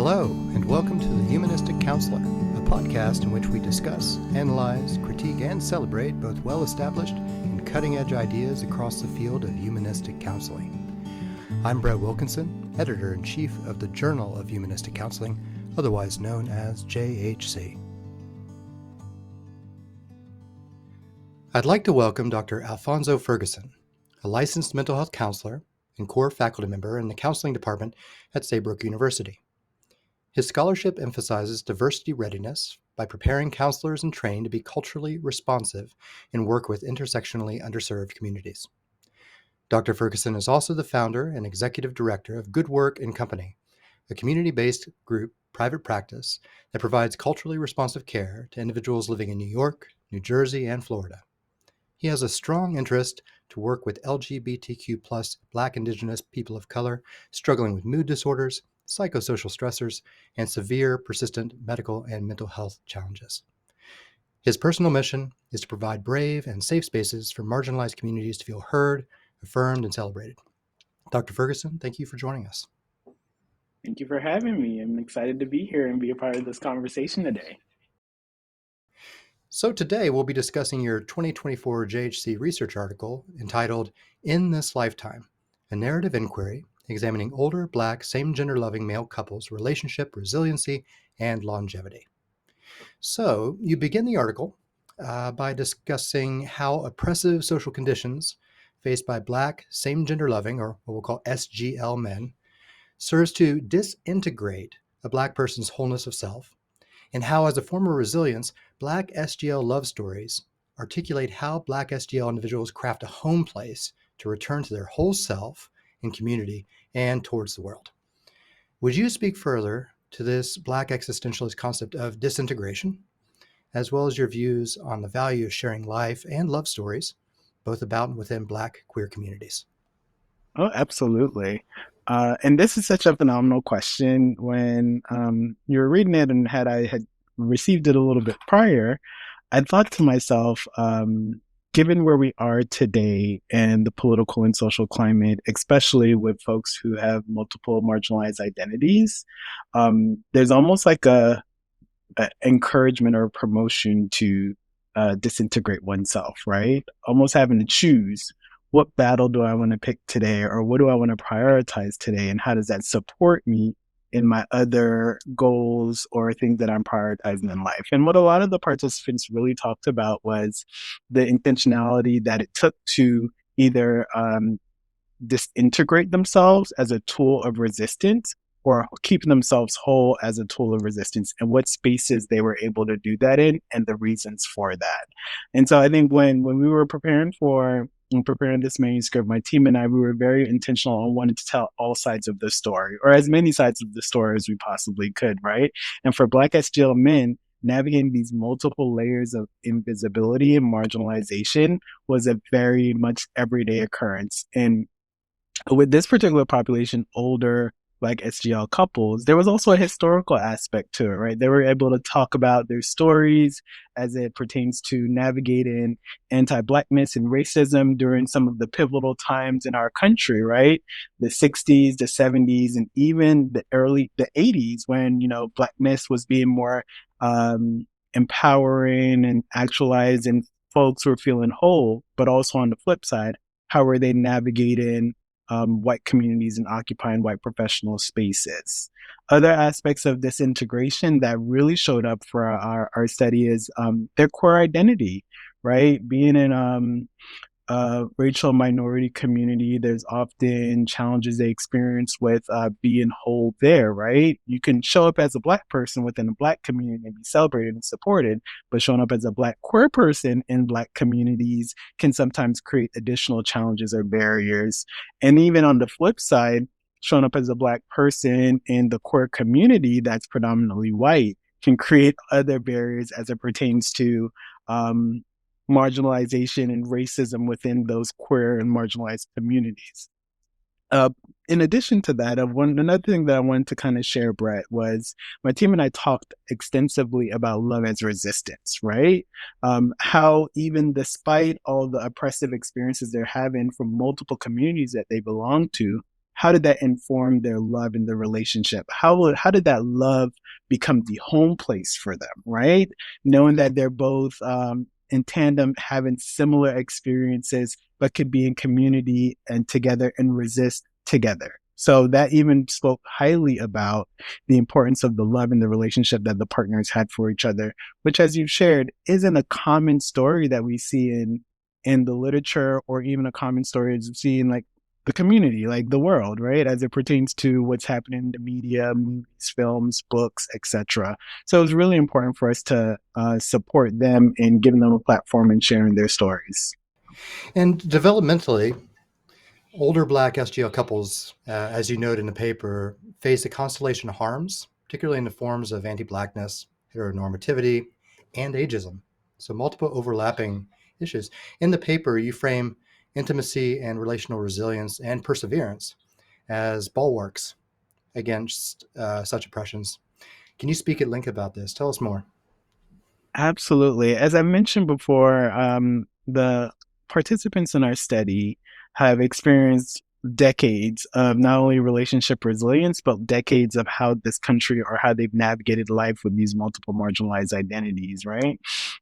Hello, and welcome to the Humanistic Counseling, a podcast in which we discuss, analyze, critique, and celebrate both well-established and cutting-edge ideas across the field of humanistic counseling. I'm Brett Wilkinson, Editor-in-Chief of the Journal of Humanistic Counseling, otherwise known as JHC. I'd like to welcome Dr. Alfonso Ferguson, a licensed mental health counselor and core faculty member in the counseling department at Saybrook University. His scholarship emphasizes diversity readiness by preparing counselors and trained to be culturally responsive and work with intersectionally underserved communities. Dr. Ferguson is also the founder and executive director of Good Work and Company, a community-based group private practice that provides culturally responsive care to individuals living in New York, New Jersey, and Florida. He has a strong interest to work with LGBTQ+ Black, Indigenous people of color struggling with mood disorders, psychosocial stressors, and severe, persistent medical and mental health challenges. His personal mission is to provide brave and safe spaces for marginalized communities to feel heard, affirmed, and celebrated. Dr. Ferguson, thank you for joining us. Thank you for having me. I'm excited to be here and be a part of this conversation today. So today we'll be discussing your 2024 JHC research article entitled In This Lifetime, a narrative inquiry examining older Black same-gender loving male couples' relationship, resiliency, and longevity. So you begin the article by discussing how oppressive social conditions faced by Black same-gender loving, or what we'll call SGL men, serves to disintegrate a Black person's wholeness of self, and how, as a form of resilience, Black SGL love stories articulate how Black SGL individuals craft a home place to return to their whole self and community and towards the world. Would you speak further to this Black existentialist concept of disintegration, as well as your views on the value of sharing life and love stories, both about and within Black queer communities? Oh, absolutely. And this is such a phenomenal question. When you were reading it and I had received it a little bit prior, I thought to myself, given where we are today and the political and social climate, especially with folks who have multiple marginalized identities, there's almost like a encouragement or promotion to disintegrate oneself, right? Almost having to choose, what battle do I want to pick today, or what do I want to prioritize today, and how does that support me in my other goals or things that I'm prioritizing in life? And what a lot of the participants really talked about was the intentionality that it took to either disintegrate themselves as a tool of resistance or keeping themselves whole as a tool of resistance, and what spaces they were able to do that in and the reasons for that. And so I think when we were preparing this manuscript, my team and I, we were very intentional on wanting to tell all sides of the story, or as many sides of the story as we possibly could, right? And for Black SGL men, navigating these multiple layers of invisibility and marginalization was a very much everyday occurrence. And with this particular population, older Black SGL couples, there was also a historical aspect to it, right? They were able to talk about their stories as it pertains to navigating anti-Blackness and racism during some of the pivotal times in our country, right? The 60s, the 70s, and even the 80s, when, Blackness was being more empowering and actualized, and folks were feeling whole. But also on the flip side, how were they navigating white communities and occupying white professional spaces? Other aspects of this integration that really showed up for our study is their core identity, right? Being in racial minority community, there's often challenges they experience with being whole there, right? You can show up as a Black person within the Black community and be celebrated and supported, but showing up as a Black queer person in Black communities can sometimes create additional challenges or barriers. And even on the flip side, showing up as a Black person in the queer community that's predominantly white can create other barriers as it pertains to marginalization and racism within those queer and marginalized communities. In addition to that, another thing that I wanted to kind of share, Brett, was my team and I talked extensively about love as resistance, right? How even despite all the oppressive experiences they're having from multiple communities that they belong to, how did that inform their love in the relationship? How did that love become the home place for them, right? Knowing that they're both in tandem, having similar experiences, but could be in community and together and resist together. So that even spoke highly about the importance of the love and the relationship that the partners had for each other, which, as you've shared, isn't a common story that we see in the literature, or even a common story as we see in like the community, like the world, right? As it pertains to what's happening in the media, movies, films, books, etc. So it's really important for us to support them in giving them a platform and sharing their stories. And developmentally, older Black SGL couples, as you note in the paper, face a constellation of harms, particularly in the forms of anti-Blackness, heteronormativity, and ageism. So multiple overlapping issues. In the paper, you frame intimacy and relational resilience and perseverance as bulwarks against such oppressions. Can you speak at length about this? Tell us more. Absolutely. As I mentioned before, the participants in our study have experienced decades of not only relationship resilience, but decades of how this country, or how they've navigated life with these multiple marginalized identities, right?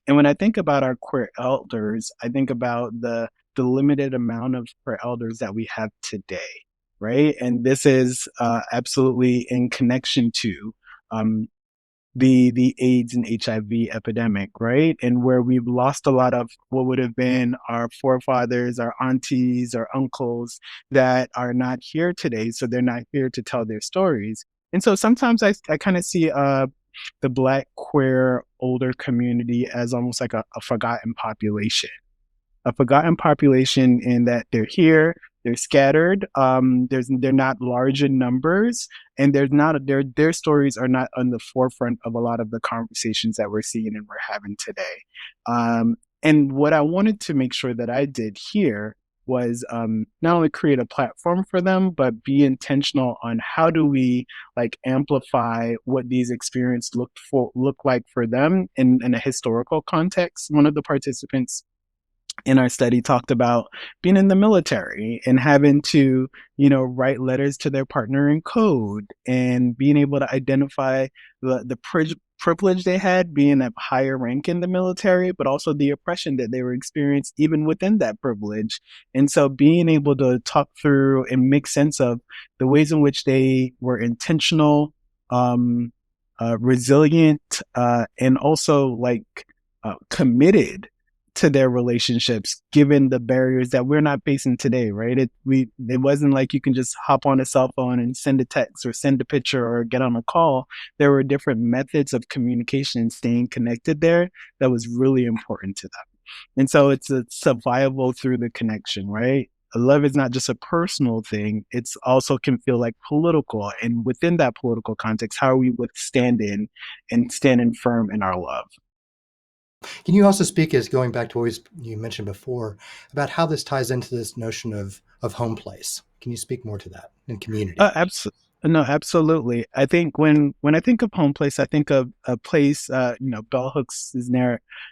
And when I think about our queer elders, I think about the limited amount of queer elders that we have today, right? And this is absolutely in connection to um, the AIDS and HIV epidemic, right? And where we've lost a lot of what would have been our forefathers, our aunties, our uncles that are not here today. So they're not here to tell their stories. And so sometimes I kind of see the Black queer older community as almost like a forgotten population, in that they're here, they're scattered, they're not large in numbers, and there's not their stories are not on the forefront of a lot of the conversations that we're seeing and we're having today. And what I wanted to make sure that I did here was not only create a platform for them, but be intentional on how do we like amplify what these experiences look like for them in a historical context. One of the participants in our study talked about being in the military and having to, write letters to their partner in code, and being able to identify the privilege they had being at higher rank in the military, but also the oppression that they were experiencing even within that privilege. And so being able to talk through and make sense of the ways in which they were intentional, resilient, and also like committed to their relationships, given the barriers that we're not facing today, right? It wasn't like you can just hop on a cell phone and send a text or send a picture or get on a call. There were different methods of communication and staying connected there that was really important to them. And so it's a survival through the connection, right? Love is not just a personal thing, it's also can feel like political. And within that political context, how are we withstanding and standing firm in our love? Can you also speak, as going back to what you mentioned before, about how this ties into this notion of home place? Can you speak more to that in community? No, absolutely. I think when I think of home place, I think of a place. Bell Hooks'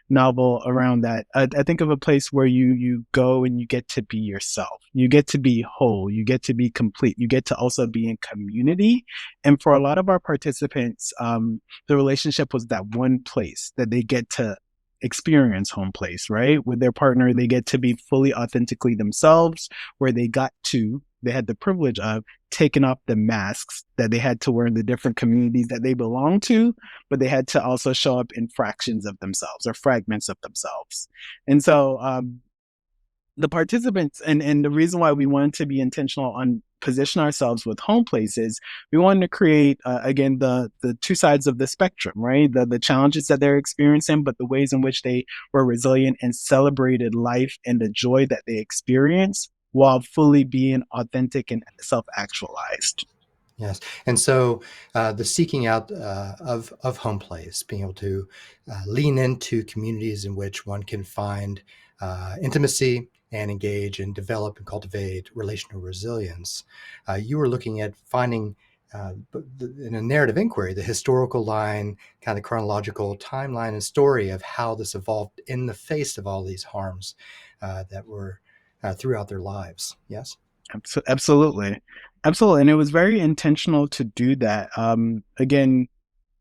novel around that. I think of a place where you go and you get to be yourself. You get to be whole. You get to be complete. You get to also be in community. And for a lot of our participants, the relationship was that one place that they get to experience home place, right? With their partner, they get to be fully authentically themselves, where they had the privilege of taking off the masks that they had to wear in the different communities that they belong to, but they had to also show up in fractions of themselves or fragments of themselves. And so the participants, and the reason why we wanted to be intentional on position ourselves with home places, we wanted to create again the two sides of the spectrum, right? The challenges that they're experiencing, but the ways in which they were resilient and celebrated life and the joy that they experienced while fully being authentic and self-actualized. Yes, and so the seeking out of home place, being able to lean into communities in which one can find intimacy and engage and develop and cultivate relational resilience. You were looking at finding in a narrative inquiry the historical line, kind of chronological timeline and story of how this evolved in the face of all these harms that were throughout their lives. Yes. Absolutely. Absolutely, and it was very intentional to do that. Again,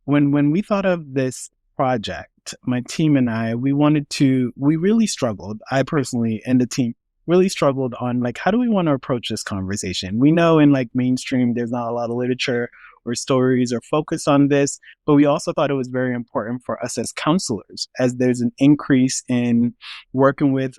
when we thought of this project, my team and I, we really struggled. I personally and the team really struggled on like how do we want to approach this conversation? We know in like mainstream there's not a lot of literature or stories or focus on this, but we also thought it was very important for us as counselors, as there's an increase in working with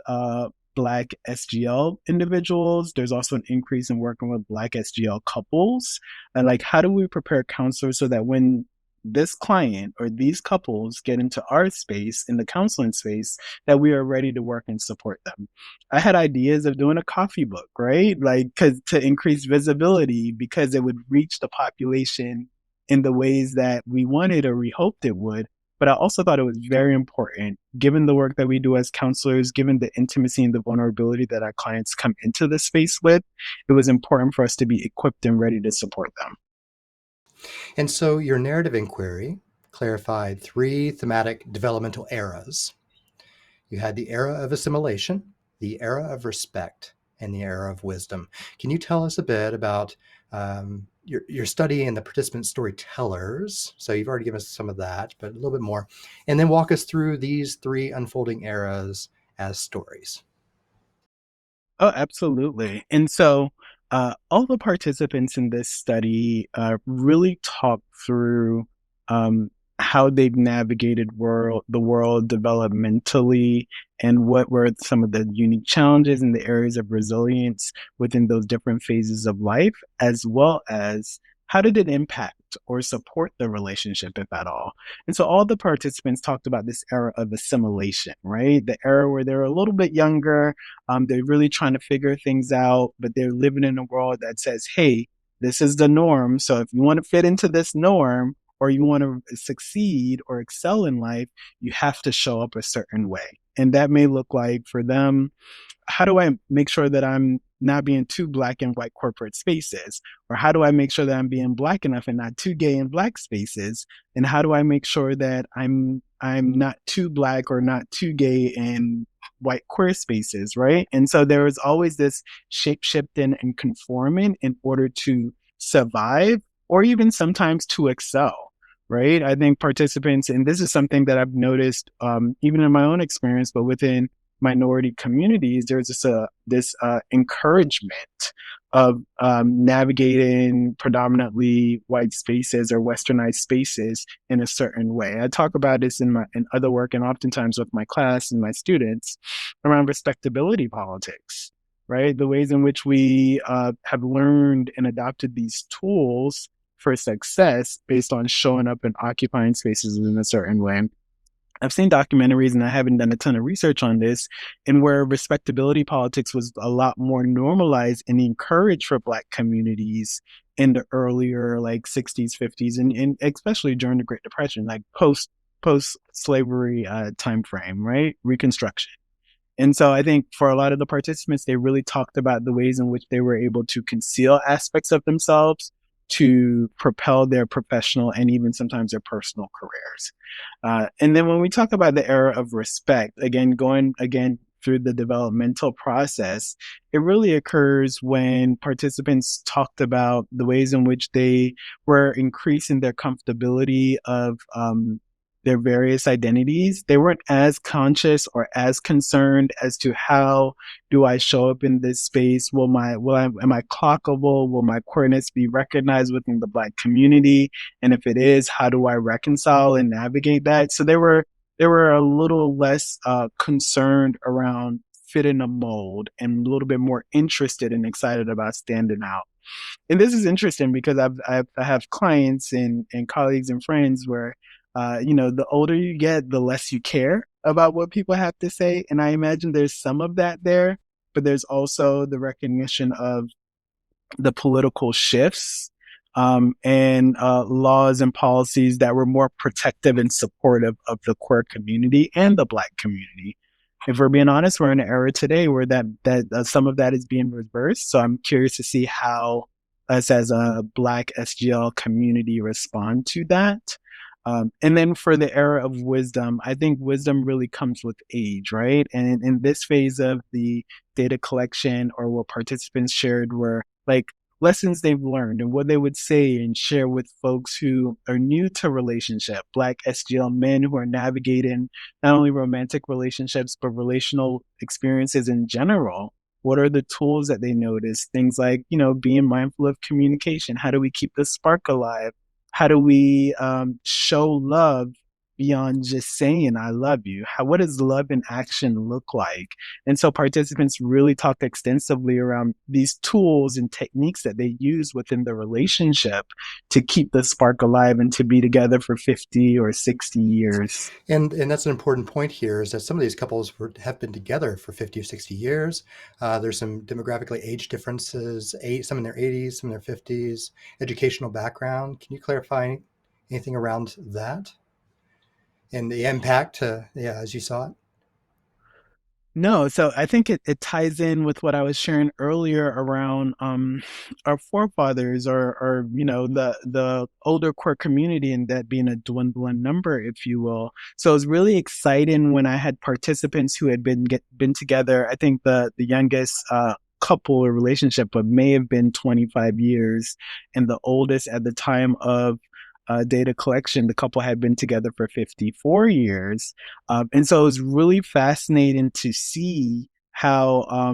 Black SGL individuals. There's also an increase in working with Black SGL couples. And like, how do we prepare counselors so that when this client or these couples get into our space in the counseling space that we are ready to work and support them. I had ideas of doing a coffee book, right? Like cuz to increase visibility because it would reach the population in the ways that we wanted or we hoped it would. But I also thought it was very important, given the work that we do as counselors, given the intimacy and the vulnerability that our clients come into the space with, it was important for us to be equipped and ready to support them. And so your narrative inquiry clarified three thematic developmental eras. You had the era of assimilation, the era of respect, and the era of wisdom. Can you tell us a bit about your study and the participant storytellers? So you've already given us some of that, but a little bit more. And then walk us through these three unfolding eras as stories. Oh, absolutely. And so, all the participants in this study really talked through how they've navigated the world developmentally, and what were some of the unique challenges and the areas of resilience within those different phases of life, as well as how did it impact or support the relationship, if at all. And so all the participants talked about this era of assimilation, right? The era where they're a little bit younger, they're really trying to figure things out, but they're living in a world that says, hey, this is the norm. So if you want to fit into this norm or you want to succeed or excel in life, you have to show up a certain way. And that may look like for them, how do I make sure that I'm not being too black in white corporate spaces? Or how do I make sure that I'm being black enough and not too gay in black spaces? And how do I make sure that I'm not too black or not too gay in white queer spaces, right? And so there is always this shape shifting and conforming in order to survive or even sometimes to excel. Right. I think participants, and this is something that I've noticed even in my own experience, but within minority communities, there's this encouragement of navigating predominantly white spaces or westernized spaces in a certain way. I talk about this in other work and oftentimes with my class and my students around respectability politics, right? The ways in which we have learned and adopted these tools for success based on showing up and occupying spaces in a certain way. I've seen documentaries, and I haven't done a ton of research on this, and where respectability politics was a lot more normalized and encouraged for Black communities in the earlier like 60s, 50s, and especially during the Great Depression, like post slavery time frame, right? Reconstruction. And so I think for a lot of the participants, they really talked about the ways in which they were able to conceal aspects of themselves to propel their professional and even sometimes their personal careers. And then when we talk about the era of respect, again, going again through the developmental process, it really occurs when participants talked about the ways in which they were increasing their comfortability of their various identities. They weren't as conscious or as concerned as to how do I show up in this space? Am I clockable? Will my queerness be recognized within the Black community? And if it is, how do I reconcile and navigate that? So they were a little less concerned around fitting a mold and a little bit more interested and excited about standing out. And this is interesting because I have clients and colleagues and friends where, the older you get, the less you care about what people have to say. And I imagine there's some of that there, but there's also the recognition of the political shifts and laws and policies that were more protective and supportive of the queer community and the Black community. If we're being honest, we're in an era today where that some of that is being reversed. So I'm curious to see how us as a Black SGL community respond to that. And then for the era of wisdom, I think wisdom really comes with age, right? And in this phase of the data collection or what participants shared were like lessons they've learned and what they would say and share with folks who are new to relationship, Black SGL men who are navigating not only romantic relationships, but relational experiences in general. What are the tools that they notice? Things like, being mindful of communication. How do we keep the spark alive? How do we show love beyond just saying I love you? What does love in action look like? And so participants really talked extensively around these tools and techniques that they use within the relationship to keep the spark alive and to be together for 50 or 60 years. And that's an important point here is that some of these couples have been together for 50 or 60 years. There's some demographically age differences, some in their 80s, some in their 50s, educational background. Can you clarify anything around that and the impact, yeah, as you saw it? No, so I think it ties in with what I was sharing earlier around our forefathers or the older core community and that being a dwindling number, if you will. So it was really exciting when I had participants who had been together. I think the youngest couple or relationship but may have been 25 years, and the oldest at the time of data collection, the couple had been together for 54 years. And so it was really fascinating to see how,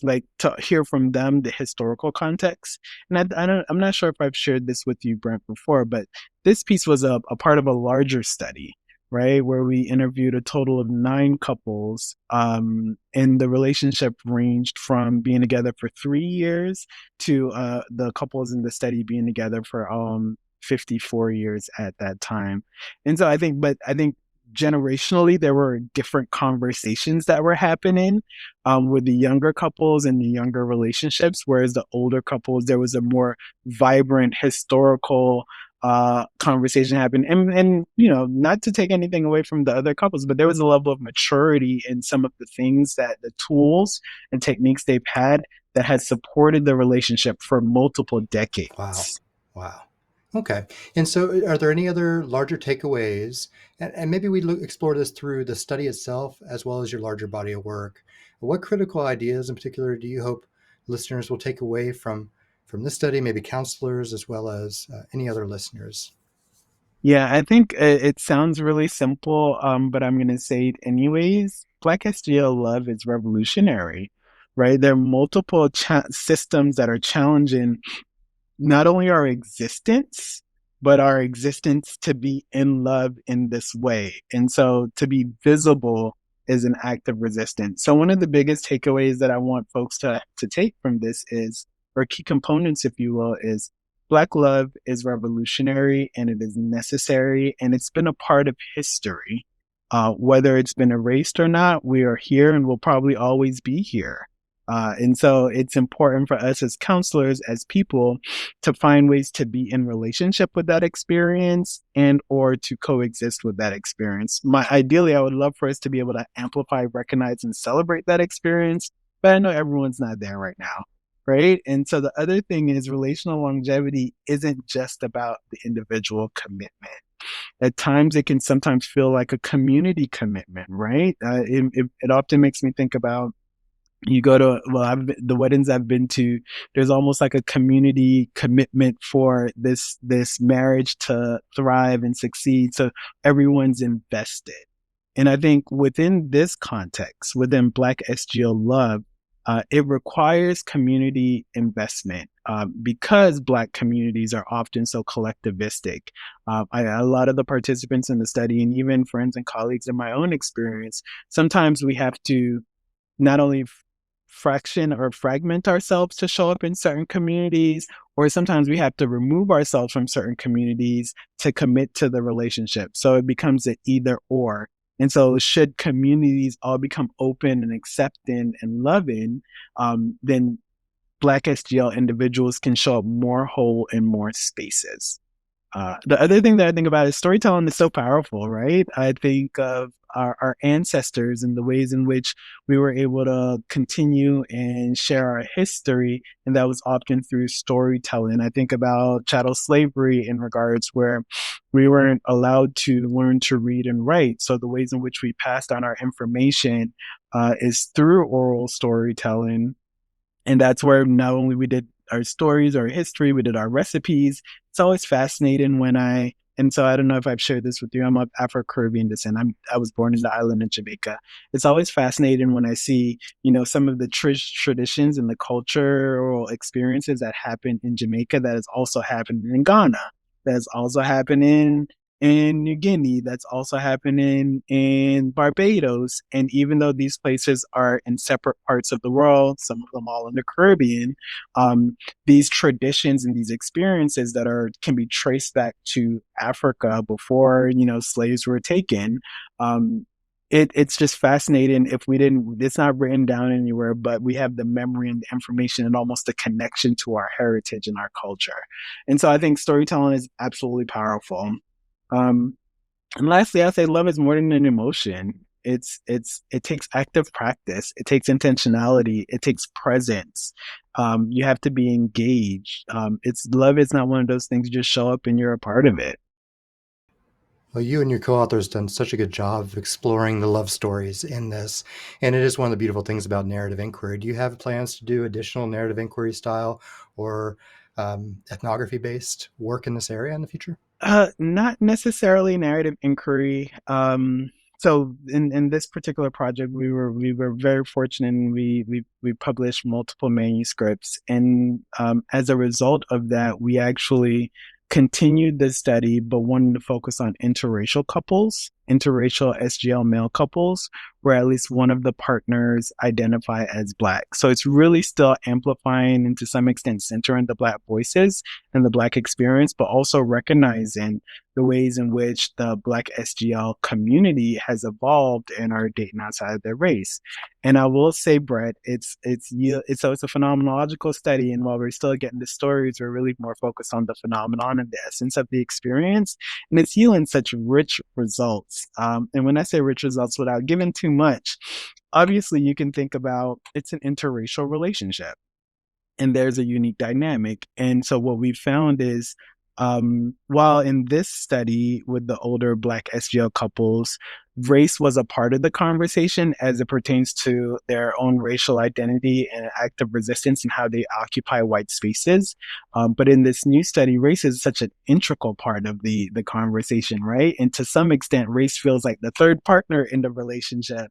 like, to hear from them the historical context. And I'm not sure if I've shared this with you, Brent, before, but this piece was a part of a larger study, right, where we interviewed a total of 9 couples, and the relationship ranged from being together for 3 years to the couples in the study being together for 54 years at that time. And so I think generationally, there were different conversations that were happening with the younger couples and the younger relationships, whereas the older couples, there was a more vibrant historical conversation happening. And, not to take anything away from the other couples, but there was a level of maturity in some of the things that the tools and techniques they've had that has supported the relationship for multiple Wow. decades. Wow. Okay. And so, are there any other larger takeaways? And maybe we explore this through the study itself as well as your larger body of work. What critical ideas in particular do you hope listeners will take away from this study, maybe counselors as well as any other listeners? Yeah, I think it sounds really simple, but I'm going to say it anyways. Black SGL love is revolutionary, right? There are multiple systems that are challenging not only our existence, but our existence to be in love in this way. And so to be visible is an act of resistance. So one of the biggest takeaways that I want folks to take from this is, or key components, if you will, is Black love is revolutionary and it is necessary and it's been a part of history. Whether it's been erased or not, we are here and will probably always be here. And so it's important for us as counselors, as people, to find ways to be in relationship with that experience and or to coexist with that experience. Ideally, I would love for us to be able to amplify, recognize, and celebrate that experience, but I know everyone's not there right now. Right. And so the other thing is relational longevity isn't just about the individual commitment. At times, it can sometimes feel like a community commitment, right? It often makes me think about you go to the weddings I've been to, there's almost like a community commitment for this marriage to thrive and succeed, so everyone's invested. And I think within this context, within Black SGL love, it requires community investment because Black communities are often so collectivistic. A lot of the participants in the study, and even friends and colleagues in my own experience, sometimes we have to not only fraction or fragment ourselves to show up in certain communities, or sometimes we have to remove ourselves from certain communities to commit to the relationship. So it becomes an either or. And so, should communities all become open and accepting and loving, then Black SGL individuals can show up more whole in more spaces. The other thing that I think about is storytelling is so powerful, right? I think of our ancestors and the ways in which we were able to continue and share our history, and that was often through storytelling. I think about chattel slavery in regards where we weren't allowed to learn to read and write. So the ways in which we passed on our information is through oral storytelling And that's where not only we did our stories, our history, we did our recipes. It's always fascinating when and so I don't know if I've shared this with you. I'm of Afro-Caribbean descent. I was born in the island of Jamaica. It's always fascinating when I see, some of the traditions and the cultural experiences that happen in Jamaica that has also happened in Ghana, that's also happening in New Guinea, that's also happening in Barbados. And even though these places are in separate parts of the world, some of them all in the Caribbean, um, these traditions and these experiences that can be traced back to Africa before slaves were taken. Um, it's just fascinating. If we didn't, it's not written down anywhere, but we have the memory and the information and almost the connection to our heritage and our culture. And so I think storytelling is absolutely powerful. Um, and lastly, I say love is more than an emotion. It takes active practice. It takes intentionality. It takes presence. You have to be engaged. It's love is not one of those things you just show up and you're a part of it. Well, you and your co-authors done such a good job of exploring the love stories in this, and it is one of the beautiful things about narrative inquiry. Do you have plans to do additional narrative inquiry style or ethnography-based work in this area in the future? Not necessarily narrative inquiry. So in this particular project, we were very fortunate, and we published multiple manuscripts, and as a result of that, we actually continued the study, but wanted to focus on interracial couples, interracial SGL male couples, where at least one of the partners identify as Black. So it's really still amplifying and to some extent centering the Black voices and the Black experience, but also recognizing the ways in which the Black SGL community has evolved and are dating outside of their race. And I will say, Brett, it's a phenomenological study, and while we're still getting the stories, we're really more focused on the phenomenon and the essence of the experience, and it's yielding such rich results. And when I say rich results, without giving too much, obviously you can think about it's an interracial relationship and there's a unique dynamic. And so what we found is, while in this study with the older Black SGL couples, race was a part of the conversation as it pertains to their own racial identity and active resistance and how they occupy white spaces. But in this new study, race is such an integral part of the conversation, right? And to some extent, race feels like the third partner in the relationship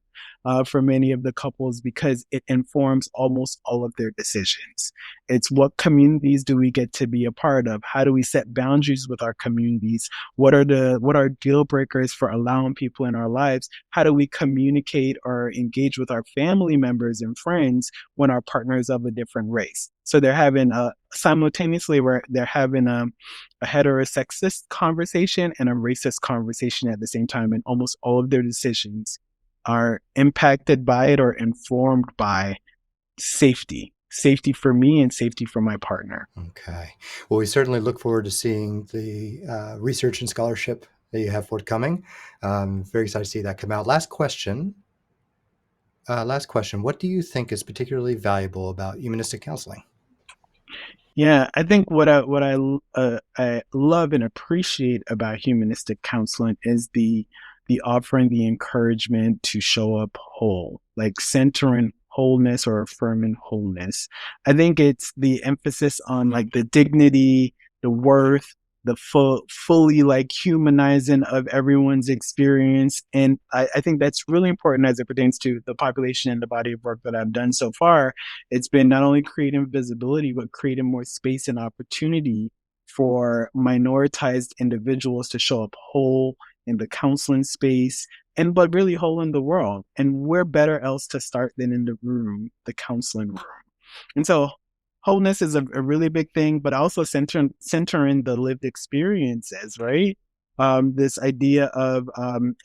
for many of the couples because it informs almost all of their decisions. It's what communities do we get to be a part of? How do we set boundaries with our communities? What are deal breakers for allowing people in our lives? How do we communicate or engage with our family members and friends when our partner is of a different race? So they're having simultaneously where they're having a heterosexist conversation and a racist conversation at the same time, and almost all of their decisions are impacted by it or informed by safety for me and safety for my partner. Okay. Well, we certainly look forward to seeing the research and scholarship that you have forthcoming. Very excited to see that come out. Last question. What do you think is particularly valuable about humanistic counseling? Yeah, I think what I love and appreciate about humanistic counseling is the offering the encouragement to show up whole, like centering wholeness or affirming wholeness. I think it's the emphasis on like the dignity, the worth, the fully like humanizing of everyone's experience. And I think that's really important as it pertains to the population and the body of work that I've done so far. It's been not only creating visibility, but creating more space and opportunity for minoritized individuals to show up whole in the counseling space and but really whole in the world. And where better else to start than in the room, the counseling room. And so wholeness is a really big thing, but also centering the lived experiences, right? This idea of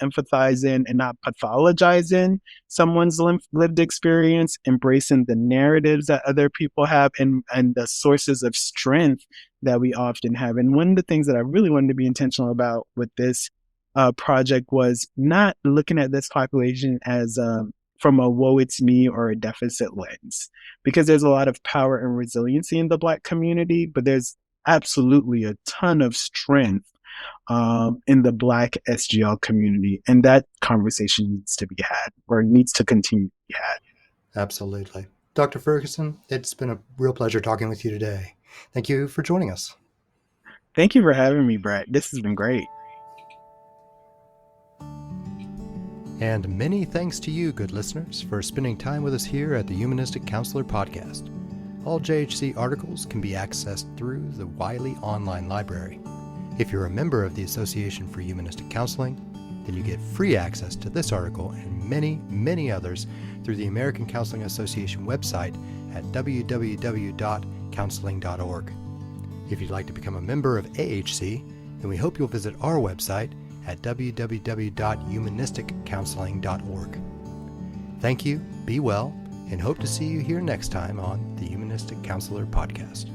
empathizing and not pathologizing someone's lived experience, embracing the narratives that other people have, and the sources of strength that we often have. And one of the things that I really wanted to be intentional about with this project was not looking at this population as from a woe it's me or a deficit lens, because there's a lot of power and resiliency in the Black community, but there's absolutely a ton of strength in the Black SGL community. And that conversation needs to be had or needs to continue to be had. Absolutely. Dr. Ferguson, it's been a real pleasure talking with you today. Thank you for joining us. Thank you for having me, Brett. This has been great. And many thanks to you, good listeners, for spending time with us here at the Humanistic Counselor Podcast. All JHC articles can be accessed through the Wiley Online Library. If you're a member of the Association for Humanistic Counseling, then you get free access to this article and many, many others through the American Counseling Association website at www.counseling.org. If you'd like to become a member of AHC, then we hope you'll visit our website at www.humanisticcounseling.org. Thank you, be well, and hope to see you here next time on the Humanistic Counselor Podcast.